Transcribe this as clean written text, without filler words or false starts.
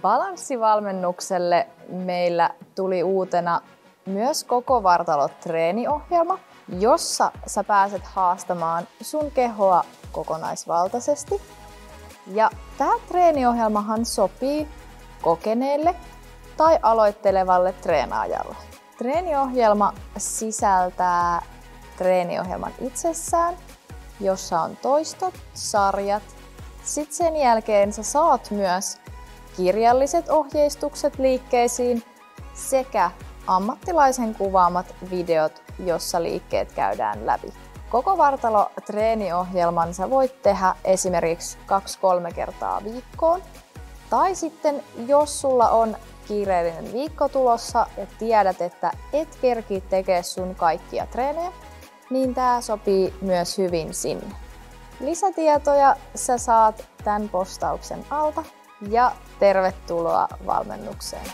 Balanssivalmennukselle meillä tuli uutena myös koko vartalo treeniohjelma, jossa sä pääset haastamaan sun kehoa kokonaisvaltaisesti. Ja tää treeniohjelmahan sopii kokeneelle tai aloittelevalle treenaajalle. Treeniohjelma sisältää treeniohjelman itsessään, jossa on toistot, sarjat. Sitten sen jälkeen sä saat myös kirjalliset ohjeistukset liikkeisiin sekä ammattilaisen kuvaamat videot, jossa liikkeet käydään läpi. Koko vartalo treeniohjelman sä voit tehdä esimerkiksi 2-3 kertaa viikkoon. Tai sitten jos sulla on kiireellinen viikko tulossa ja tiedät, että et kerki tekee sun kaikkia treenejä, niin tää sopii myös hyvin sinne. Lisätietoja sä saat tämän postauksen alta ja tervetuloa valmennukseen!